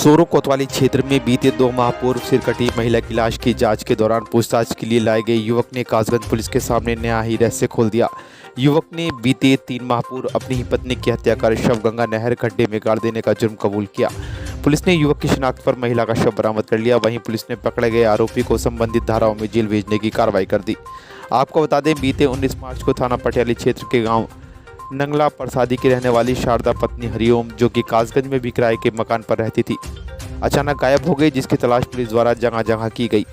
सोरो कोतवाली क्षेत्र में बीते 2 माह पूर्व सिरकटी महिला की लाश की जांच के दौरान पूछताछ के लिए लाए गए युवक ने कासगंज पुलिस के सामने नया ही रहस्य खोल दिया। युवक ने बीते 3 माह पूर्व अपनी ही पत्नी की हत्या कर शव गंगा नहर गड्ढे में गाड़ देने का जुर्म कबूल किया। पुलिस ने युवक की शिनाख्त पर महिला का शव बरामद कर लिया। वहीं पुलिस ने पकड़े गए आरोपी को संबंधित धाराओं में जेल भेजने की कार्रवाई कर दी। आपको बता दें, बीते 19 मार्च को थाना पटियाली क्षेत्र के गाँव नंगला प्रसादी की रहने वाली शारदा पत्नी हरिओम, जो कि कासगंज में भी किराए के मकान पर रहती थी, अचानक गायब हो गई, जिसकी तलाश पुलिस द्वारा जगह जगह की गई।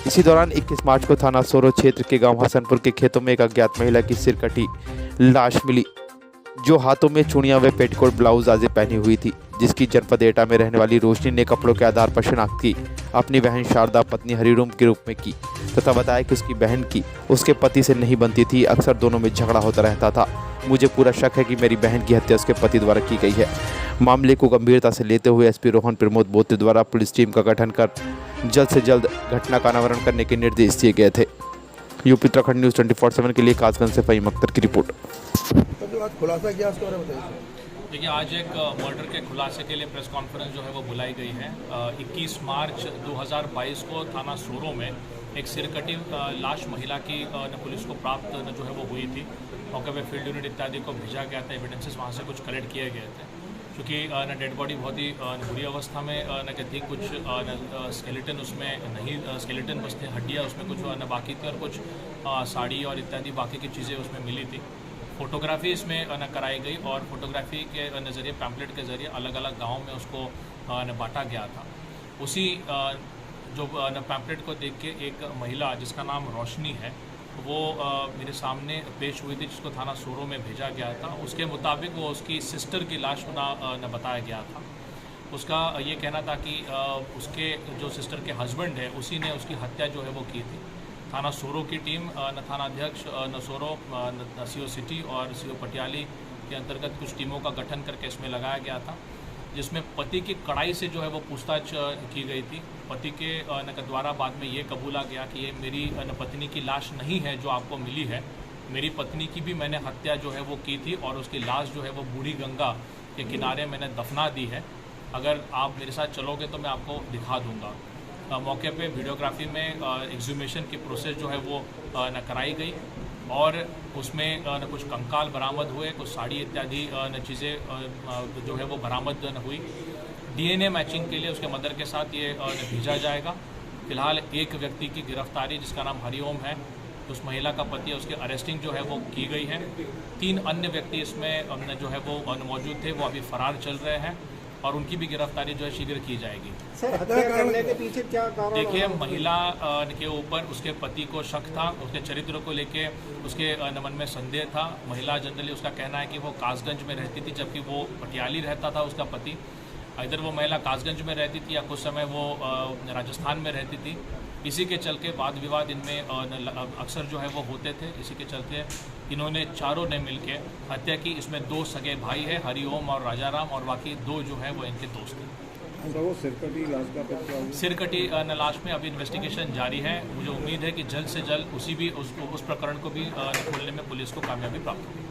इसी दौरान 21 मार्च को थाना सोरो क्षेत्र के गांव हसनपुर के खेतों में एक अज्ञात महिला की सिरकटी लाश मिली, जो हाथों में चूड़ियां व पेटीकोट ब्लाउज आदि पहनी हुई थी, जिसकी जनपद एटा में रहने वाली रोशनी ने कपड़ों के आधार पर शिनाख्त की अपनी बहन शारदा पत्नी हरिओम के रूप में की तथा बताया कि उसकी बहन की उसके पति से नहीं बनती थी। अक्सर दोनों में झगड़ा होता रहता था। मुझे पूरा शक है कि मेरी बहन की हत्या उसके पति द्वारा की गई है। मामले को गंभीरता से लेते हुए एसपी रोहन प्रमोद बोते द्वारा पुलिस टीम का गठन कर जल्द से जल्द घटना का अनावरण करने के निर्देश दिए गए थे। यूपी उत्तराखंड न्यूज़ 24/7 के लिए कासगंज से फ़हीम अख्तर की रिपोर्ट। खुलासा किया उसके बारे में बताइए। देखिए, आज एक मर्डर के खुलासे के लिए प्रेस कॉन्फ्रेंस जो है वो बुलाई गई है। 21 मार्च 2022 को थाना सोरो में एक सिरकटी लाश महिला की पुलिस को प्राप्त जो है वो हुई थी। मौके पे फील्ड यूनिट इत्यादि को भेजा गया था। एविडेंसेस वहाँ से कुछ कलेक्ट किए गए थे, क्योंकि डेड बॉडी बहुत ही बुरी अवस्था में थी। कुछ स्केलेटन उसमें नहीं, स्केलेटन बस थे, हड्डियाँ उसमें कुछ बाकी थी और कुछ साड़ी और इत्यादि बाकी की चीज़ें उसमें मिली थी। फोटोग्राफी इसमें कराई गई और फोटोग्राफी के नज़रिए पैम्पलेट के ज़रिए अलग अलग गाँव में उसको बांटा गया था। उसी जो पैम्पलेट को देख के एक महिला जिसका नाम रोशनी है वो मेरे सामने पेश हुई थी, जिसको थाना सोरो में भेजा गया था। उसके मुताबिक वो उसकी सिस्टर की लाश न बताया गया था। उसका ये कहना था कि उसके जो सिस्टर के हस्बैंड है उसी ने उसकी हत्या जो है वो की थी। थाना सोरो की टीम थाना अध्यक्ष सोरो, सीओ सिटी और सीओ पटियाली के अंतर्गत कुछ टीमों का गठन करके इसमें लगाया गया था, जिसमें पति की कड़ाई से जो है वो पूछताछ की गई थी। पति के द्वारा बाद में ये कबूला गया कि ये मेरी पत्नी की लाश नहीं है जो आपको मिली है, मेरी पत्नी की भी मैंने हत्या जो है वो की थी और उसकी लाश जो है वो बूढ़ी गंगा के किनारे मैंने दफना दी है। अगर आप मेरे साथ चलोगे तो मैं आपको दिखा दूँगा। मौके पे वीडियोग्राफी में एक्सह्यूमेशन की प्रोसेस जो है वो कराई गई और उसमें कुछ कंकाल बरामद हुए, कुछ साड़ी इत्यादि चीज़ें जो है वो बरामद हुई। डीएनए मैचिंग के लिए उसके मदर के साथ ये भेजा जाएगा। फिलहाल एक व्यक्ति की गिरफ्तारी जिसका नाम हरिओम है, उस महिला का पति है, उसकी अरेस्टिंग जो है वो की गई है। 3 अन्य व्यक्ति इसमें जो है वो मौजूद थे, वो अभी फरार चल रहे हैं और उनकी भी गिरफ्तारी जो है शीघ्र की जाएगी। सर, हत्या करने के पीछे क्या कारण? देखिए, महिला के ऊपर उसके पति को शक था, उसके चरित्र को लेके उसके मन में संदेह था। महिला जनरली उसका कहना है कि वो कासगंज में रहती थी, जबकि वो पटियाली रहता था उसका पति। इधर वो महिला कासगंज में रहती थी या कुछ समय वो राजस्थान में रहती थी। इसी के चलते वाद विवाद इनमें अक्सर जो है वो होते थे। इसी के चलते इन्होंने चारों ने मिलके हत्या की। इसमें 2 सगे भाई है, हरिओम और राजाराम, और बाकी 2 जो है वो इनके दोस्त हैं। वो सिरकटी लाश का पता है? सिरकटी लाश में अभी इन्वेस्टिगेशन जारी है। मुझे उम्मीद है कि जल्द से जल्द उस प्रकरण को भी खोलने में पुलिस को कामयाबी प्राप्त होगी।